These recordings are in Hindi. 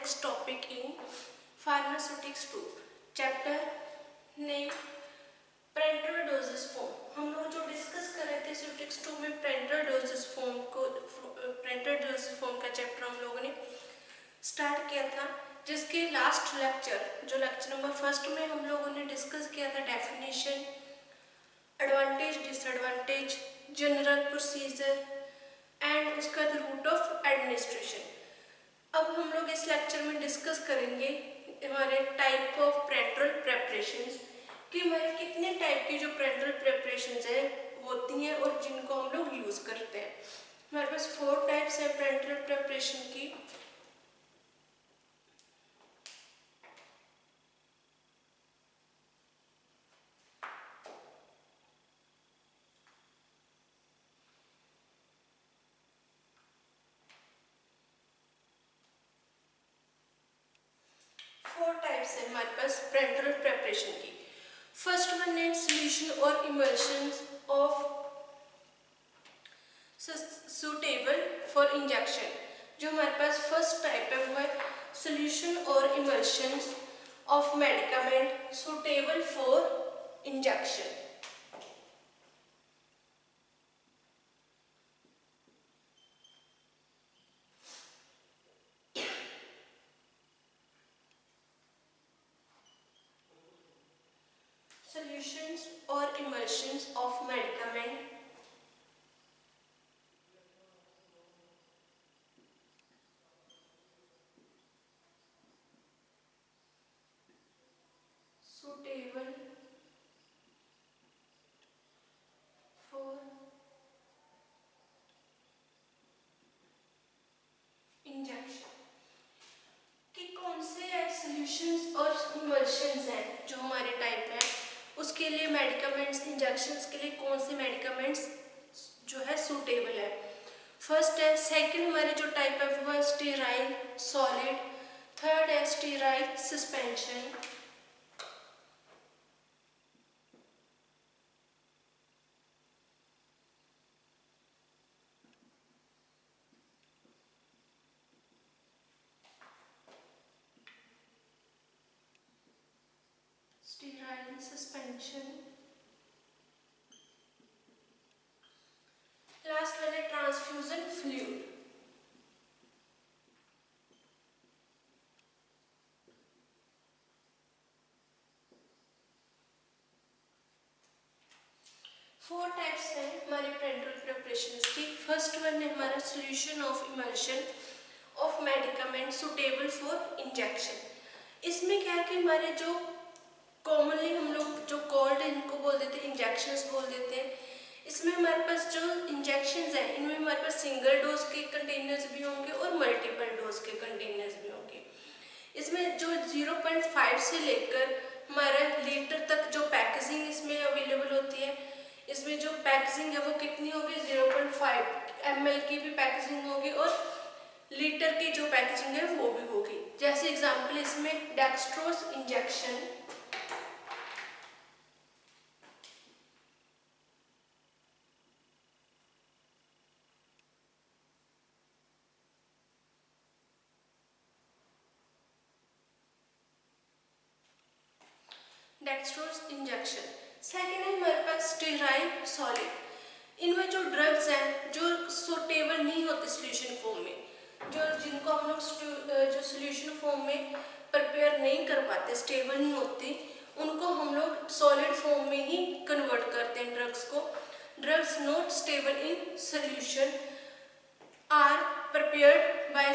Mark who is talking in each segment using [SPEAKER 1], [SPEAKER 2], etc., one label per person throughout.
[SPEAKER 1] next topic in pharmaceutics 2 chapter name parenteral dosage form। हम लोग जो डिस्कस कर रहे थे सुटिक्स 2 में parenteral dosage form का चैप्टर हम लोगों ने स्टार्ट किया था, जिसके लास्ट लेक्चर जो लेक्चर नंबर फर्स्ट में हम लोगों ने डिस्कस किया था definition, advantage disadvantage, general procedure and उसका रूट ऑफ एडमिनिस्ट्रेशन। अब हम लोग इस लेक्चर में डिस्कस करेंगे हमारे टाइप ऑफ पेरेंटल प्रेपरेशंस कि हमारे कितने टाइप की जो पेरेंटल प्रेपरेशंस है होती हैं और जिनको हम लोग यूज करते हैं। हमारे पास 4 टाइप्स है पेरेंटल प्रेपरेशन की। है हमारे पास पेरेंटल प्रेपरेशन की। फर्स्ट वन है सॉल्यूशन और emulsions of suitable for injection. जो हमारे पास फर्स्ट टाइप है वो है सॉल्यूशन और emulsions of medicament suitable for injection. Solutions or emulsions of medicament suitable for injection। कि कौन से सॉल्यूशंस और इमल्शंस हैं जो हमारे टाइप है, उसके लिए मेडिकामेंट्स इंजेक्शंस के लिए कौन से मेडिकामेंट्स जो है सूटेबल है। फर्स्ट है, सेकंड हमारे जो टाइप है वो है स्टेराइल सॉलिड, थर्ड है sterile suspension, sterile suspension. Last वाला ट्रांसफ्यूजन फ्लूइड। फोर टाइप्स हैं हमारे पेरेंटल प्रिपरेशंस की। फर्स्ट वन है हमारा solution of emulsion of medicament suitable for injection. इसमें क्या है कि हमारे जो कॉमनली हम लोग जो कोल्ड इनको बोल देते हैं, इंजेक्शंस बोल देते हैं, इसमें हमारे पास जो इंजेक्शंस हैं इनमें हमारे पास सिंगल डोज के कंटेनर्स भी होंगे और मल्टीपल डोज के कंटेनर्स भी होंगे। इसमें जो 0.5 से लेकर हमारा लीटर तक जो पैकेजिंग इसमें अवेलेबल होती है, इसमें जो पैकेजिंग है वो कितनी होगी, 0.5 ml की भी पैकेजिंग होगी और लीटर की जो पैकेजिंग है वो भी होगी। जैसे एग्जांपल इसमें dextrose injection, dextrose injection. Second है हमारे पास स्टेराइल सॉलिड। इनमें जो ड्रग्स हैं जो सूटेबल नहीं होते सोल्यूशन फॉर्म में, जो जिनको हम लोग जो सोल्यूशन फॉर्म में प्रिपेयर नहीं कर पाते, स्टेबल नहीं होती, उनको हम लोग सॉलिड फॉर्म में ही कन्वर्ट करते हैं ड्रग्स को। Drugs not stable in solution are prepared by,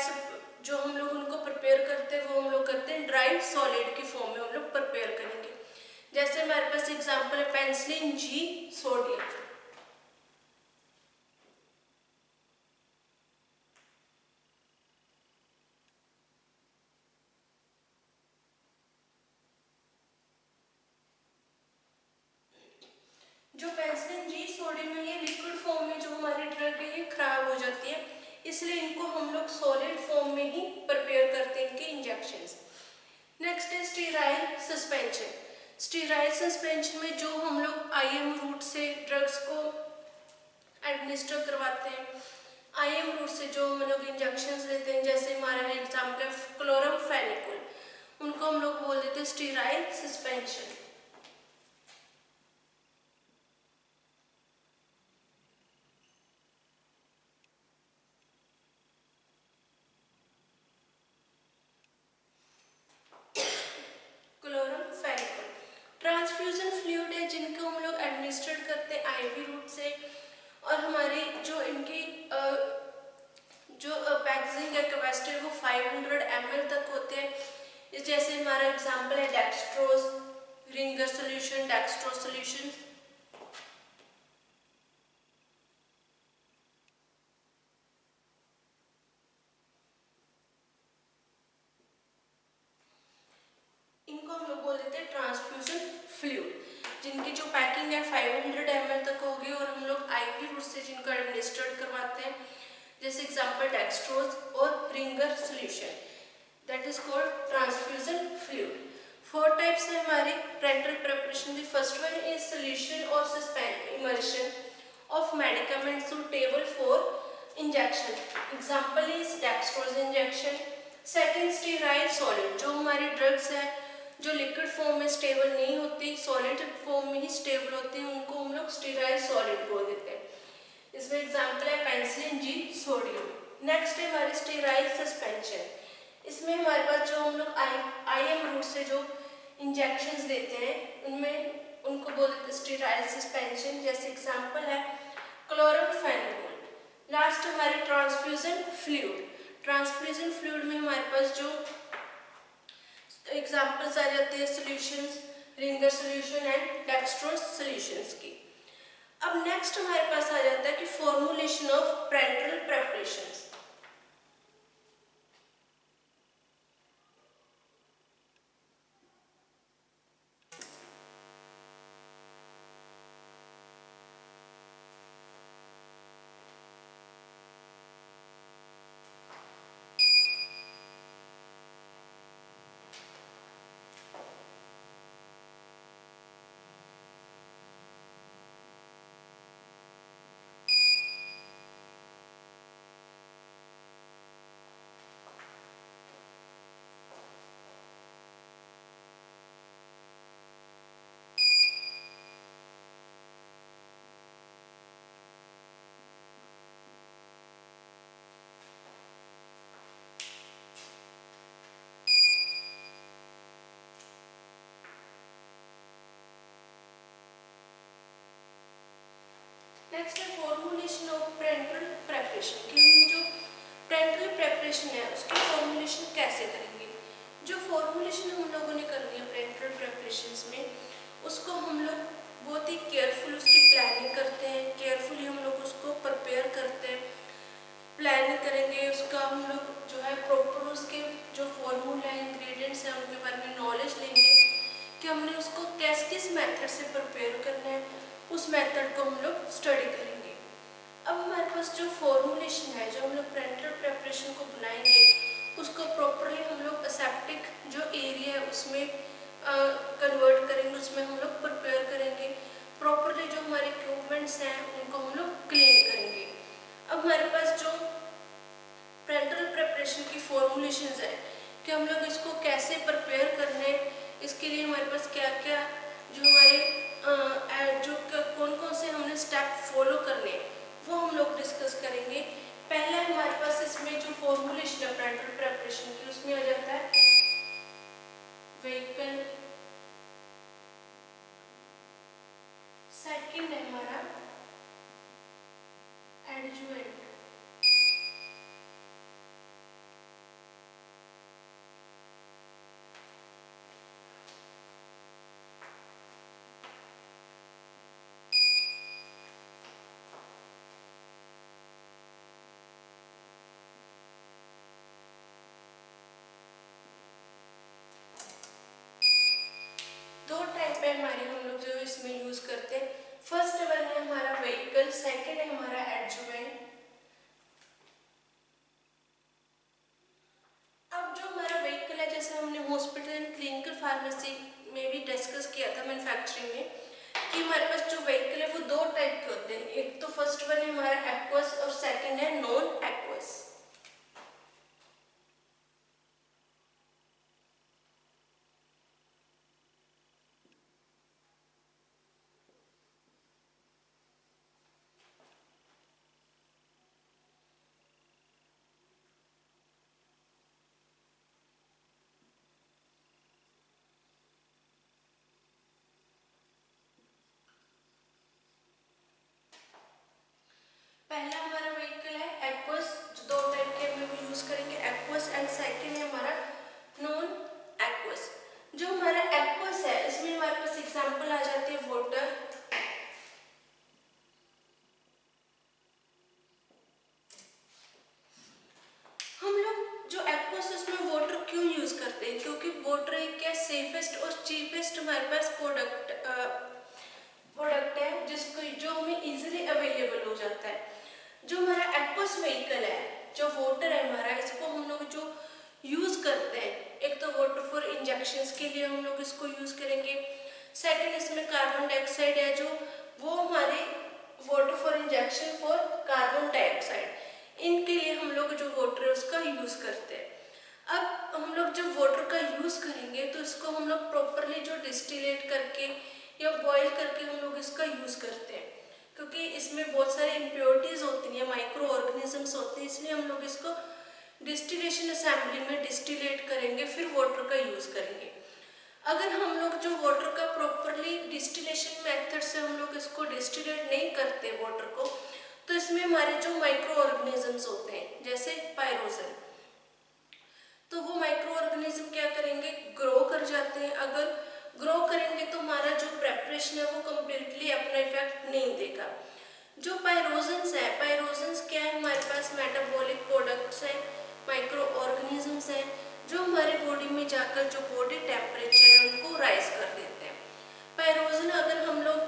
[SPEAKER 1] जो हम लोग उनको प्रिपेयर करते हैं वो हम लोग करते हैं ड्राई सॉलिड की फॉर्म में हम लोग प्रिपेयर करेंगे। जैसे हमारे पास एग्जांपल है पेनिसिलिन जी सोडियम। जो पेनिसिलिन जी सोडियम है ये लिक्विड फॉर्म में जो हमारी ड्रग है ये खराब हो जाती है, इसलिए इनको हम लोग सॉलिड फॉर्म में ही प्रिपेयर करते हैं इनके इंजेक्शंस। नेक्स्ट है स्टेराइल सस्पेंशन। स्टेराइल सस्पेंशन में जो हम लोग IM रूट से ड्रग्स को एडमिनिस्टर करवाते हैं। आईएम रूट से जो हम लोग इंजेक्शन देते हैं, जैसे हमारा एग्जाम्पल है क्लोरमफेनिकोल, उनको हम लोग बोल देते हैं sterile suspension. Chloramphenicol transfusion fluid है जिनको हम लोग एडमिनिस्ट्रेट करते हैं आईवी रूट से, और हमारी जो इनकी जो पैकेजिंग है कैपेसिटी वो 500 ml तक होते हैं। जैसे हमारा एग्जांपल है dextrose, Ringer solution, dextrose solution. इनको हम लोग बोल देते हैं ट्रांसफ्यूजन फ्लूइड, जिनकी जो पैकिंग है 500 ml तक होगी, और हम लोग आईवी रूट से जिनको एडमिनिस्ट्रेट करवाते हैं, जैसे एग्जांपल डेक्सट्रोज और Ringer solution, that is called transfusion fluid. 4 types है हमारी parental preparation. The first one is solution और suspend emulsion of medicament suitable for injection, example is dextrose injection. Second sterile solid, जो हमारी ड्रग्स है जो लिक्विड फॉर्म में स्टेबल नहीं होती, सॉलिड फॉर्म में ही स्टेबल होती है, उनको हम लोग स्टेराइल सॉलिड बोल देते हैं। इसमें एग्जांपल है पेनिसिलिन जी सोडियम। नेक्स्ट है हमारी स्टेराइल सस्पेंशन, इसमें हमारे पास जो हम लोग आईएम रूट से जो इंजेक्शंस देते हैं उनमें उनको बोल देते हैं स्टेराइल सस्पेंशन, जैसे एग्जांपल है क्लोरमफेनिकोल। लास्ट हमारी ट्रांसफ्यूजन फ्लूइड। ट्रांसफ्यूजन फ्लूइड में हमारे पास जो एग्जांपल्स आ जाते हैं solutions, Ringer solution and dextrose solutions की। अब नेक्स्ट हमारे पास आ जाता है कि formulation of parental preparations. Next है फॉर्मुलेशन ऑफ पेरेंटल प्रिपरेशन, कि हम जो पेरेंटल प्रिपरेशन है उसकी फॉर्मुलेशन कैसे करेंगे। जो फॉर्मुलेशन हम लोगों ने करनी है पेरेंटल प्रिपरेशंस में, उसको हम लोग बहुत ही केयरफुल उसकी प्लानिंग करते हैं, केयरफुली हम लोग उसको प्रिपेयर करते हैं, प्लानिंग करेंगे उसका, हम लोग जो है प्रॉपर उसके जो फॉर्मूला है, इंग्रेडिएंट्स हैं, उनके बारे में नॉलेज लेंगे कि हमने उसको किस मेथड से प्रिपेयर करना है, उस मेथड को हम लोग स्टडी करेंगे। अब हमारे पास जो फॉर्मुलेशन है, जो हम लोग पेरेंटल प्रिपरेशन को बनाएंगे, उसको प्रॉपरली हम लोग एसेप्टिक जो एरिया है उसमें कन्वर्ट करेंगे, उसमें हम लोग प्रिपेयर करेंगे। प्रॉपरली जो हमारे इक्विपमेंट्स हैं उनको हम लोग क्लीन करेंगे। अब हमारे पास जो पेरेंटल प्रिपरेशन की फॉर्मुलेशंस है कि हम लोग इसको कैसे प्रिपेयर करने, इसके लिए हमारे पास क्या क्या जो हमारे जो कौन कौन से हमने स्टेप फॉलो करने, वो हम लोग डिस्कस करेंगे। पहला हमारे पास इसमें जो फॉर्मुलेशन है पेरेंटल प्रिपरेशन की, उसमें आ जाता है व्हीकल। सेकंड है हमारा एडजुवेंट। दो टाइप है हमारे हम लोग जो इसमें यूज करते हैं। फर्स्ट वन है हमारा व्हीकल, सेकंड है हमारा एडजुवेंट। अब जो हमारा व्हीकल है, जैसे हमने हॉस्पिटल एंड क्लिनिकल फार्मेसी में भी डिस्कस किया था मैन्युफैक्चरिंग में, कि हमारे पास जो व्हीकल है वो दो टाइप के होते हैं, एक तो फर्स्ट वन है हमारा एक्वस और सेकंड है नॉन एक्वस। पहला हमारा व्हीकल है एक्वस, जो दो टाइप के हम लोग यूज करेंगे, एक्वस एंड सेकंड है हमारा नॉन एक्वस। जो हमारा एक्वस है इसमें हमारे पास एग्जांपल आ जाती है वाटर, हम लोग जो एक्वस उसमें वाटर क्यों यूज करते हैं, क्योंकि वाटर एक क्या सेफेस्ट और चीपेस्ट हमारे पास प्रोडक्ट है जिसको जो हमें इजीली अवेलेबल हो जाता है। जो हमारा एक्वस व्हीकल है, जो वाटर है हमारा, इसको हम लोग जो यूज करते हैं, एक तो वाटर फॉर इंजेक्शंस के लिए हम लोग इसको यूज करेंगे, सेकंड इसमें कार्बन डाइऑक्साइड है जो वो हमारे water for injection for carbon dioxide, इनके लिए हम लोग जो वाटर है उसका यूज करते हैं। अब हम लोग जब वाटर का यूज करेंगे तो इसको हम लोग प्रॉपरली जो डिस्टिलेट करके या बॉईल करके हम लोग इसका यूज करते हैं, क्योंकि इसमें बहुत सारी इम्प्योरिटीज होती हैं, माइक्रो ऑर्गेनिजम्स होते हैं, इसलिए हम लोग इसको डिस्टिलेशन असेंबली में डिस्टिलेट करेंगे, फिर वाटर का यूज करेंगे। अगर हम लोग जो वाटर का प्रॉपरली डिस्टिलेशन मेथड से हम लोग इसको डिस्टिलेट नहीं करते वाटर को, तो इसमें हमारे जो माइक्रो ऑर्गेनिजम्स होते हैं जैसे पायरोजन, तो वो माइक्रो ऑर्गेनिज्म क्या करेंगे, ग्रो कर जाते हैं। अगर ग्रो करेंगे तो हमारा जो प्रेपरेशन है वो कम्प्लीटली अपना इफेक्ट नहीं देगा। जो पायरोजन्स है, पायरोजन्स क्या है, हमारे पास मेटाबॉलिक प्रोडक्ट्स हैं, माइक्रो ऑर्गेनिजम्स हैं जो हमारे बॉडी में जाकर जो बॉडी टेम्परेचर है उनको राइज कर देते हैं। पायरोजन अगर हम लोग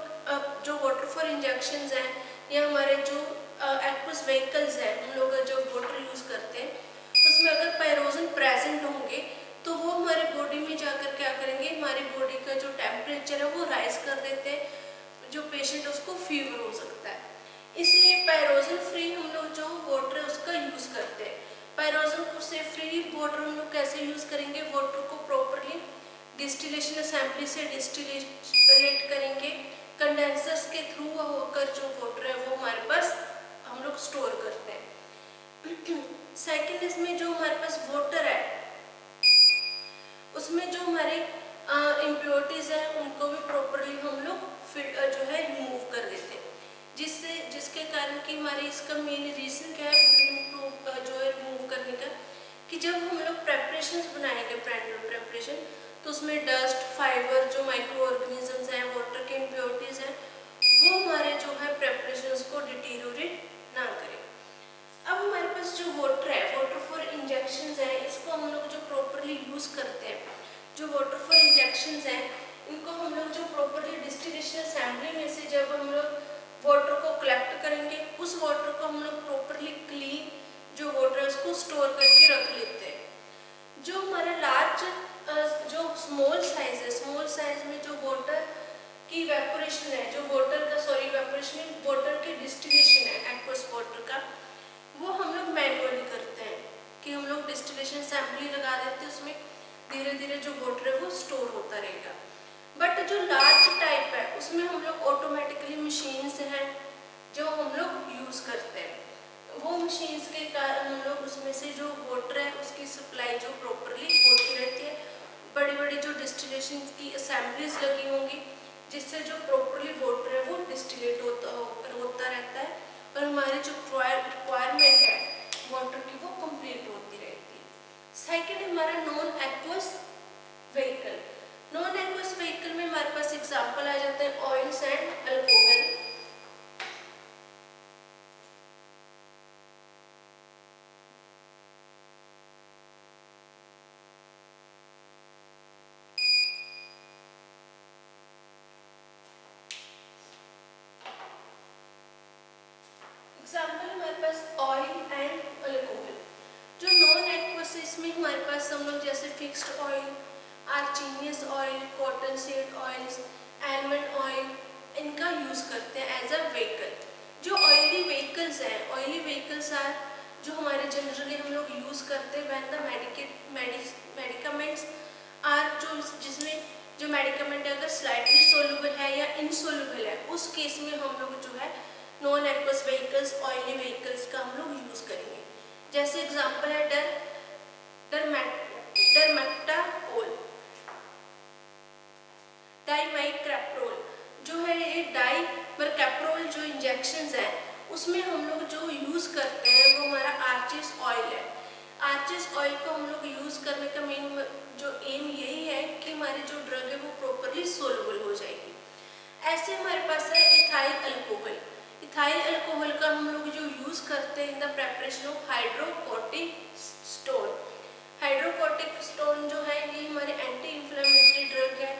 [SPEAKER 1] जो वाटर फॉर इंजेक्शंस हैं या हमारे जो एक्वस व्हीकल्स हैं, हम लोग जो वाटर यूज करते हैं उसमें अगर पायरोजन प्रेजेंट होंगे तो वो हमारे बॉडी में जाकर क्या करेंगे, हमारी बॉडी का जो टेम्परेचर है वो राइज कर देते हैं, जो पेशेंट उसको फीवर हो सकता है। इसलिए पायरोजन फ्री हम लोग जो वाटर है उसका यूज करते हैं। पायरोजन से फ्री वाटर हम लोग कैसे यूज करेंगे, वाटर को प्रॉपरली डिस्टिलेशन असेंबली से डिस्टिलेट करेंगे, कंडेंसर्स के थ्रू होकर जो वाटर है वो हमारे पास हम लोग स्टोर करते हैं। सेकंड, इसमें जो हमारे पास वाटर है उसमें जो हमारे इम्प्योरिटीज है उनको भी प्रॉपरली हम लोग जो है रिमूव कर देते हैं, जिसके कारण कि हमारे इसका मेन रीजन क्या है जो है रिमूव करने का, कि जब हम लोग प्रेपरेशंस बनाएंगे पेट्रोल प्रेपरेशन, तो उसमें डस्ट, फाइबर, जो माइक्रो ऑर्गेनिजम्स हैं, वाटर के इम्प्योरिटीज हैं, वो हमारे जो है प्रेपरेशंस को डिटीरियोरेट ना करें। अब हमारे पास जो वाटर है, वाटर फॉर इंजेक्शंस है, इसको हम लोग जो प्रॉपरली यूज करते हैं, जो वाटर फॉर इंजेक्शंस हैं इनको हम लोग जो प्रॉपरली डिस्टिलेशन असेंबली में से जब हम लोग वाटर को कलेक्ट करेंगे, उस वाटर को हम लोग प्रॉपरली क्लीन जो वाटर है उसको स्टोर करके रख लेते हैं। जो हमारा लार्ज जो स्मॉल साइज है, स्मॉल साइज में जो वाटर की इवेपोरेशन है, जो वाटर का इवेपोरेशन वाटर की डिस्टिलेशन है एक्वस वाटर का, वो हम लोग मैनुअली करते हैं कि हम लोग डिस्टिलेशन असेंबली लगा देते हैं, उसमें धीरे धीरे जो वाटर है वो स्टोर होता रहेगा। बट जो लार्ज टाइप है उसमें हम लोग ऑटोमेटिकली मशीन्स हैं जो हम लोग यूज करते हैं, वो मशीन्स के कारण हम लोग उसमें से जो वाटर है उसकी सप्लाई जो प्रॉपरली होती रहती है। बड़ी बड़ी जो डिस्टिलेशन की असेंबलीज लगी होंगी जिससे जो प्रॉपरली वाटर है वो डिस्टिलेट होता रहता है और हमारी जो रिक्वायरमेंट है वाटर की वो कंप्लीट होती रहती है। सेकंड हमारा non aqueous vehicle. Non aqueous vehicle में हमारे पास एग्जांपल आ जाते हैं ऑयल्स एंड अल्कोहल। एग्जांपल हमारे पास ऑयल एंड अल्कोहल। जो नॉन एक्वस है इसमें हमारे पास हम लोग जैसे फिक्स्ड ऑयल, आर्चिनियस oil, cotton seed oils, almond oil, इनका यूज़ करते हैं एज अ व्हीकल। जो ऑयली व्हीकल्स हैं, ऑयली व्हीकल्स आर जो हमारे जनरली हम लोग यूज़ करते हैं व्हेन द मेडिकामेंट्स आर, जो जिसमें जो मेडिकामेंट अगर स्लाइटली सोल्यूबल है या इनसोल्यूबल है, उस केस में हम लोग जो है non aqueous vehicles, oily vehicles का हम लोग यूज़ करेंगे। जैसे एग्जांपल है डरमेक्टाकोल, डाइमाइक्रेप्रोल, जो है ये डाइमरकैप्रोल जो इंजेक्शंस हैं उसमें हम लोग जो यूज़ करते हैं वो हमारा आर्चिस ऑयल है। आर्चिस ऑयल को हम लोग यूज़ करने का मेन जो एम यही है कि हमारी जो ड्रग है वो प्रॉपरली सोल्यूबल हो जाएगी। ऐसे हमारे पास है इथाइल अल्कोहल। इथाइल अल्कोहल का हम लोग जो यूज़ करते हैं in the preparation of hydrocortisone. Hydrocortisone जो है ये हमारे एंटी इंफ्लेमेटरी ड्रग है,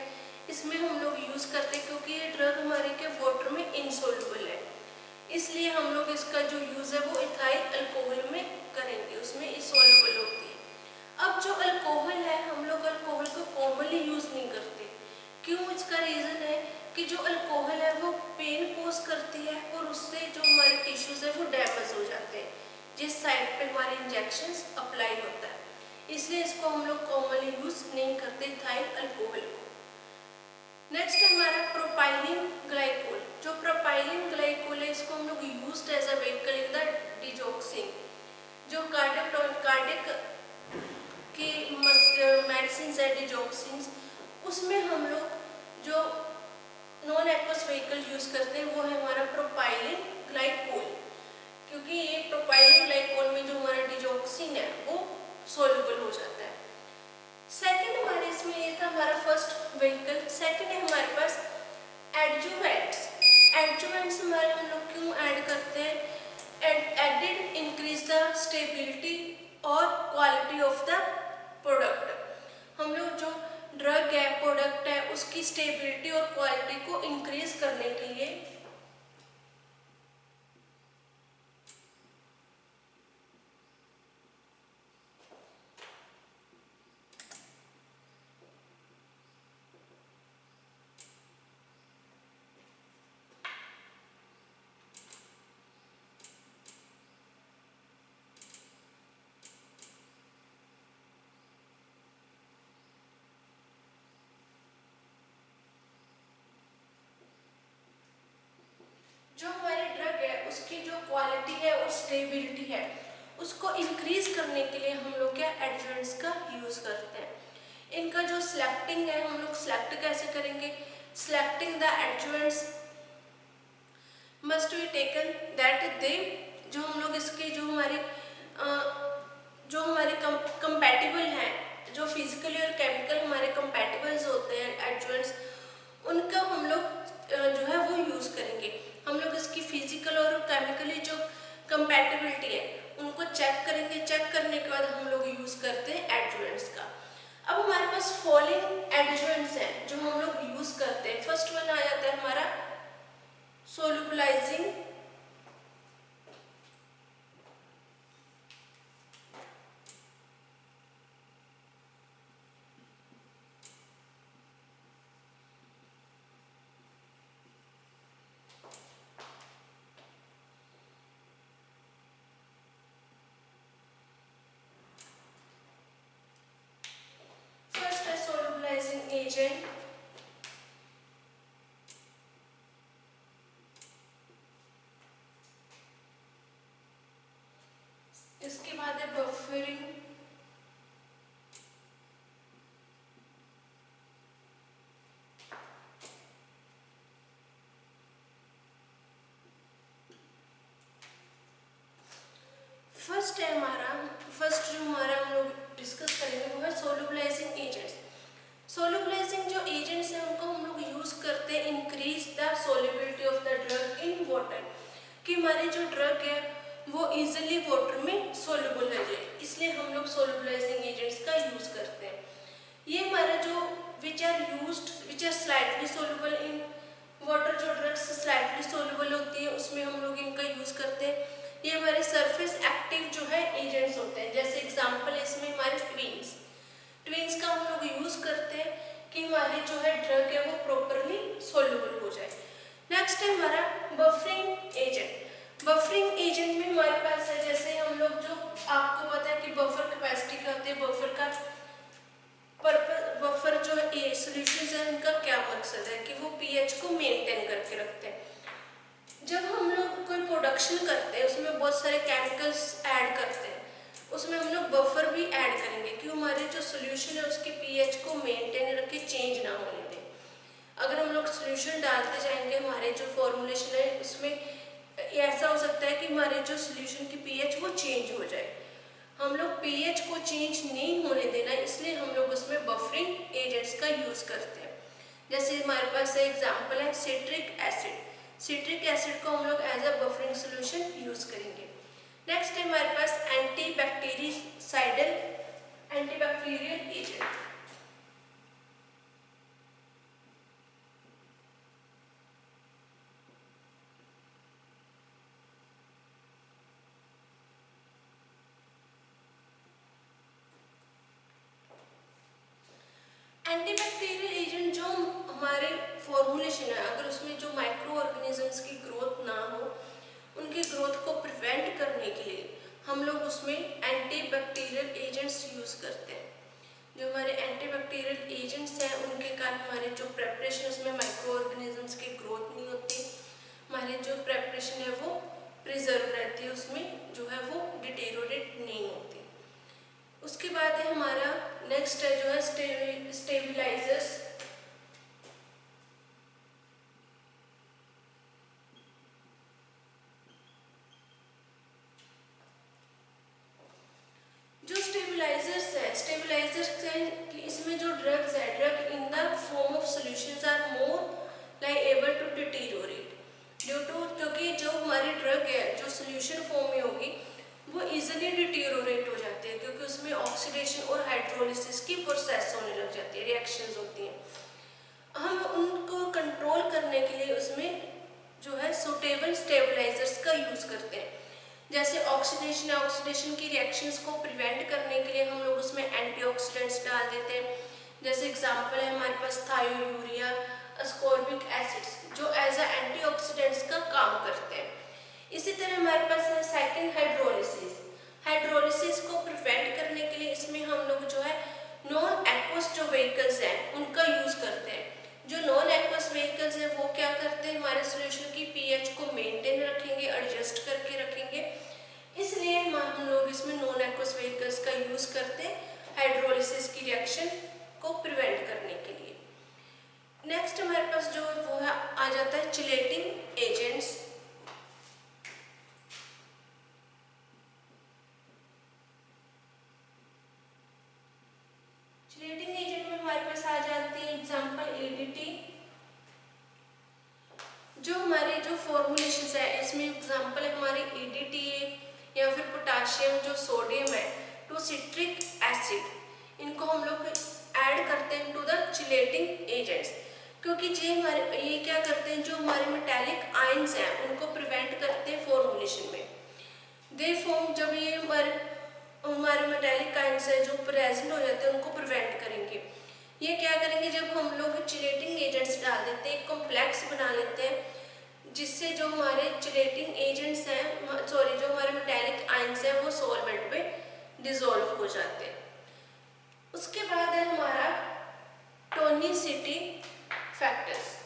[SPEAKER 1] इसमें हम लोग यूज़ करते हैं क्योंकि ये ड्रग हमारे के वाटर में इनसोल्यूबल है, इसलिए हम लोग इसका जो यूज़ है वो इथाइल अल्कोहल में करेंगे, उसमें इनसोल्यूबल होती है। अब जो अल्कोहल है हम लोग अल्कोहल को कॉमनली यूज़ नहीं करते। क्यों? इसका रीज़न है कि जो अल्कोहल है वो पेन कोज करती है और उससे जो हमारे टिश्यूज़ है वो डैमेज हो जाते हैं जिस साइड पे हमारे इंजेक्शंस अप्लाई होता है, इसलिए इसको हम लोग कॉमनली यूज़ नहीं करते इथाइल अल्कोहल को। नेक्स्ट है हमारा प्रोपाइलिन ग्लाइकोल। जो प्रोपाइलिन ग्लाइकोल है इसको हम लोग used as a vehicle in the digoxin. जो कार्डिक की मेडिसिन है डिजॉक्सिन, उसमें हम लोग जो नॉन एक्वस व्हीकल यूज करते हैं वो है हमारा प्रोपाइलिन ग्लाइकोल, क्योंकि ये प्रोपाइलिन ग्लाइकोल में जो हमारा डिजॉक्सिन है वो सोल्यूबल हो जाता है। सेकंड हमारे इसमें ये था हमारा फर्स्ट व्हीकल। सेकंड है हमारे पास एडजुवेंट्स। एडजुवेंट्स हमारे हम लोग क्यों ऐड करते हैं? एडेड इंक्रीज द स्टेबिलिटी और क्वालिटी ऑफ द प्रोडक्ट। हम लोग जो ड्रग है, प्रोडक्ट है, उसकी स्टेबिलिटी और क्वालिटी को इंक्रीज करने के लिए जो हमारे ड्रग है उसकी जो क्वालिटी है और स्टेबिलिटी है उसको इंक्रीज करने के लिए हम लोग क्या एडजुवेंट्स का यूज करते हैं। इनका जो सिलेक्टिंग है हम लोग सिलेक्ट कैसे करेंगे? Selecting the adjuvants must be taken that they, जो हम लोग इसके जो हमारे कंपैटिबल हैं, जो फिजिकली और केमिकल हमारे कंपैटिबल्स होते हैं एडजुवेंट्स, उनका हम लोग जो है वो यूज़ करेंगे। हम लोग इसकी फिजिकल और केमिकली जो कंपैटिबिलिटी है उनको चेक करेंगे। चेक करने के बाद हम लोग यूज़ करते हैं एडजुवेंट्स का। अब हमारे पास फॉलोइंग एडजुवेंट्स हैं जो हम लोग यूज़ करते हैं। फर्स्ट वन आ जाता है हमारा सोलुबलाइजिंग एजेंट। इसके बाद है बफरिंग। फर्स्ट है हमारा फर्स्ट जो हमारा हम लोग डिस्कस करेंगे वो है सोलुबलाइजिंग एजेंट्स। सोलुबलाइजिंग जो एजेंट्स हैं उनको हम लोग यूज़ करते हैं increase the solubility of the drug in water, कि हमारी जो ड्रग है वो इजीली वाटर में सोल्युबल हो जाए, इसलिए हम लोग सोलुबलाइजिंग एजेंट्स का यूज़ करते हैं। ये हमारा जो which are slightly soluble in water, जो ड्रग्स स्लाइटली सोल्युबल होती है उसमें हम लोग इनका यूज़ करते हैं। ये हमारे सरफेस एक्टिव जो है एजेंट्स होते हैं। जैसे एग्जांपल है इसमें हमारे ट्विन्स का हम लोग यूज़ करते हैं कि हमारी जो है ड्रग है वो प्रॉपरली सोल्युबल हो जाए। नेक्स्ट है हमारा बफरिंग एजेंट। बफरिंग एजेंट में हमारे पास है, जैसे हम लोग जो आपको पता है कि बफर कैपेसिटी क्या होती है, बफर का पर्पस, बफर जो है सॉल्यूशंस है उनका क्या मकसद है कि वो पीएच को मेंटेन करके रखते हैं। जब हम लोग कोई प्रोडक्शन करते हैं उसमें बहुत सारे केमिकल्स ऐड करते हैं, उसमें हम लोग बफर भी ऐड करेंगे कि हमारे जो सॉल्यूशन है उसके पीएच को मेंटेन रखे, चेंज ना होने दें। अगर हम लोग सॉल्यूशन डालते जाएंगे हमारे जो फॉर्मूलेशन है उसमें ऐसा हो सकता है कि हमारे जो सॉल्यूशन की पीएच वो चेंज हो जाए। हम लोग पीएच को चेंज नहीं होने देना, इसलिए हम लोग उसमें बफरिंग एजेंट्स का यूज़ करते हैं। जैसे हमारे पास एग्जांपल है सिट्रिक एसिड। सिट्रिक एसिड को हम लोग as a buffering solution use करेंगे। नेक्स्ट है हमारे पास एंटीबैक्टीरियल एजेंट। एंटीबैक्टीरियल एजेंट जो हमारे फॉर्मूलेशन है, अगर उसमें जो माइक्रो ऑर्गेनिजम्स की ग्रोथ ना हो, उनकी ग्रोथ को प्रिवेंट करने के लिए हम लोग उसमें एंटीबैक्टीरियल एजेंट्स यूज़ करते हैं। जो हमारे एंटीबैक्टीरियल एजेंट्स हैं उनके कारण हमारे जो प्रेपरेशन उसमें माइक्रो ऑर्गेनिजम्स की ग्रोथ नहीं होती, हमारी जो प्रेपरेशन है वो प्रिजर्व रहती है, उसमें जो है वो डिटेरोरेट नहीं होती। उसके बाद है हमारा नेक्स्ट है जो है स्टेबलाइजर्स। जो स्टेबलाइजर्स हैं कि इसमें जो ड्रग्स है, drug in the form of solutions are more liable to deteriorate due to, क्योंकि जो हमारी ड्रग है जो सॉल्यूशन फॉर्म में होगी वो इजीली डिटेरोरेट हो जाती है, क्योंकि उसमें ऑक्सीडेशन और हाइड्रोलिसिस की प्रोसेस होने लग जाती है, रिएक्शंस होती हैं। हम उनको कंट्रोल करने के लिए उसमें जो है सुटेबल स्टेबलाइजर्स का यूज़ करते हैं। जैसे ऑक्सीडेशन है, ऑक्सीडेशन की रिएक्शंस को प्रिवेंट करने के लिए हम लोग उसमें एंटीऑक्सीडेंट्स डाल देते हैं। जैसे एग्जांपल है हमारे पास थायोयूरिया, अस्कॉर्बिक एसिड्स जो एज अ एंटीऑक्सीडेंट्स का काम करते हैं। इसी तरह हमारे पास है सेकंड हाइड्रोलिसिस। हाइड्रोलिसिस को प्रिवेंट करने के लिए इसमें हम लोग जो है नॉन एक्वस जो व्हीकल्स हैं उनका यूज़ करते हैं। जो नॉन एक्वस व्हीकल्स हैं वो क्या करते हैं, हमारे सॉल्यूशन की पीएच को मेंटेन रखेंगे, एडजस्ट करके रखेंगे, इसलिए हम लोग इसमें नॉन एक्वस व्हीकल्स का यूज़ करते हैं हाइड्रोलिसिस की रिएक्शन को प्रिवेंट करने के लिए। नेक्स्ट हमारे पास जो वो है आ जाता है चिलेटिंग एजेंट्स। चिलेटिंग एजेंट में हमारे पास आ जाती है एग्जांपल एडीटी। जो हमारे जो फॉर्मूलेशंस है इसमें एग्जांपल है हमारे एडीटी या फिर पोटाशियम जो सोडियम है टू सिट्रिक एसिड, इनको हम लोग ऐड करते हैं टू द चिलेटिंग एजेंट्स, क्योंकि ये क्या करते हैं, जो हमारे मेटेलिक आयंस हैं उनको प्रिवेंट करते हैं फॉर्मूलेशन में। दे फॉर्म जब ये हमारे मेटेलिक आयंस है जो प्रेजेंट हो जाते हैं उनको प्रिवेंट करेंगे। ये क्या करेंगे, जब हम लोग चिलेटिंग एजेंट्स डाल देते हैं, एक कॉम्प्लेक्स बना लेते हैं, जिससे जो हमारे चिलेटिंग एजेंट्स हैं जो हमारे मेटेलिक आयंस हैं वो सॉल्वेंट में डिसॉल्व हो जाते हैं। उसके बाद है हमारा टोनिसिटी फैक्टर्स।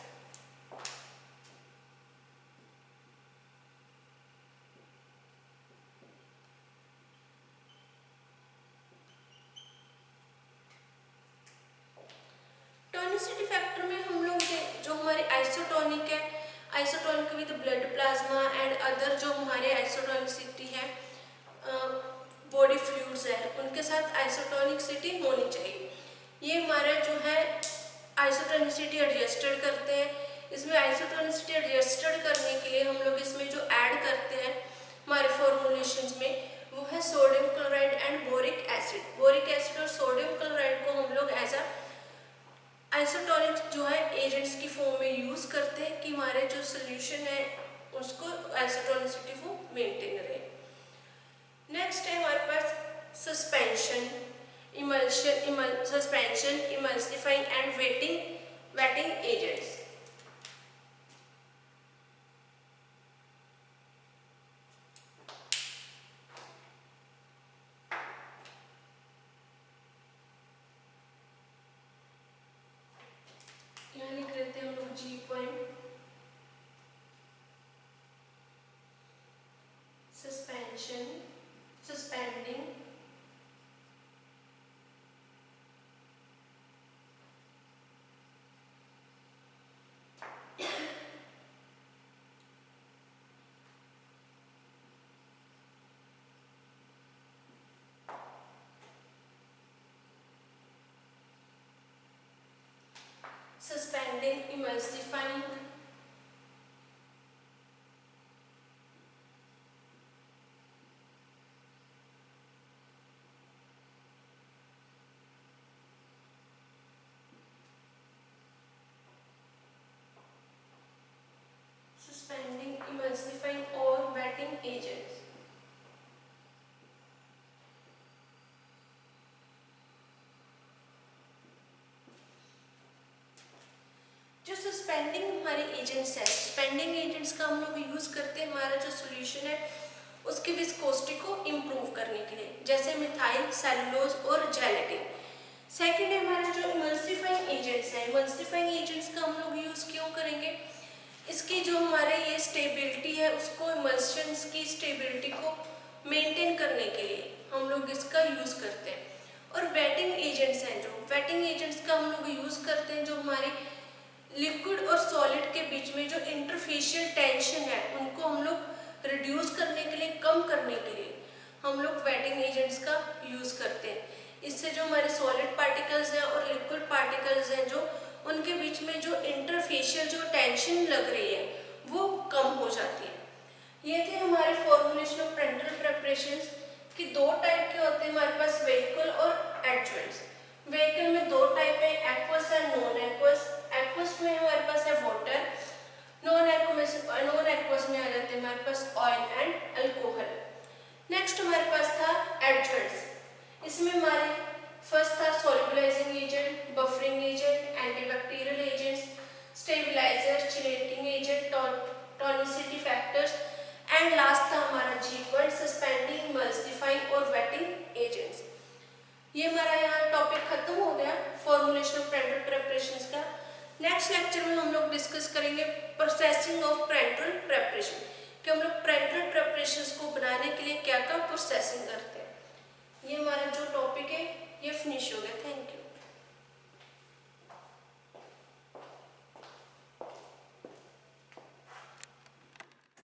[SPEAKER 1] टोनिसिटी फैक्टर में हम लोग जो हमारे आइसोटोनिक है, isotonic with blood plasma and other जो हमारे आइसोटोनिसिटी है बॉडी फ्लूइड्स है उनके साथ आइसोटोनिसिटी होनी चाहिए। ये हमारा जो है आइसोटोनिसिटी एडजस्टेड करते हैं। इसमें आइसोटोनिसिटी एडजस्टेड करने के लिए हम लोग इसमें जो ऐड करते हैं हमारे फॉर्मूलेशंस में वो है sodium chloride and boric acid. Boric acid और सोडियम क्लोराइड को हम लोग एज अ आइसोटोनिक जो है एजेंट्स की फॉर्म में यूज़ करते हैं कि हमारे जो सोल्यूशन है उसको आइसोटोनिसिटी वो मेंटेन रहे। नेक्स्ट है हमारे पास suspension, emulsifying and wetting agents. suspending, emulsifying, emulsifying और wetting agents. जो सस्पेंडिंग हमारे एजेंट्स है, सस्पेंडिंग एजेंट्स का हम लोग यूज करते हैं हमारा जो सोल्यूशन है उसकी विस्कोसिटी को इम्प्रूव करने के लिए, जैसे मिथाइल, सेलुलोज और जेलेटिन। सेकेंड है हमारा जो इमल्सिफाइंग एजेंट्स है, इमल्सिफाइंग एजेंट्स का हम लोग यूज क्यों करेंगे, इसकी जो हमारे ये स्टेबिलिटी है उसको, इमल्शंस की स्टेबिलिटी को मेंटेन करने के लिए हम लोग इसका यूज करते हैं। और वेटिंग एजेंट्स हैं, जो वेटिंग एजेंट्स का हम लोग यूज करते हैं जो हमारे लिक्विड और सॉलिड के बीच में जो इंटरफेशियल टेंशन है उनको हम लोग रिड्यूस करने के लिए, कम करने के लिए हम लोग वेटिंग एजेंट्स का यूज करते हैं। इससे जो हमारे सॉलिड पार्टिकल्स हैं और लिक्विड पार्टिकल्स हैं जो उनके बीच में जो इंटरफेशियल जो टेंशन लग रही है वो कम हो जाती है। ये थे हमारे फॉर्मुलेशन ऑफ पेरेंटल प्रिपरेशंस कि दो टाइप के होते हैं हमारे पास, वेहिकल और एडजुवेंट्स। वेहिकल में दो टाइप है, aqueous and non aqueous. Aqueous में हमारे पास है वाटर, नॉन एक्वस में आ जाते हैं हमारे पास ऑयल एंड अल्कोहल। नेक्स्ट हमारे पास था एडजुवेंट्स, इसमें हमारे फर्स्ट था solubilising agent, buffering agent, antibacterial agents, stabiliser, chelating agent, tonicity factors and last था हमारा G1 सस्पेंडिंग, इमल्सिफाइंग और वेटिंग एजेंट्स। ये हमारा यहाँ टॉपिक खत्म हो गया फॉर्मुलेशन ऑफ पेरेंटल प्रिपरेशंस का। नेक्स्ट लेक्चर में हम लोग डिस्कस करेंगे प्रोसेसिंग ऑफ पेरेंटल प्रिपरेशन कि हम लोग पेरेंटल प्रिपरेशंस को बनाने के लिए क्या क्या प्रोसेसिंग करते हैं।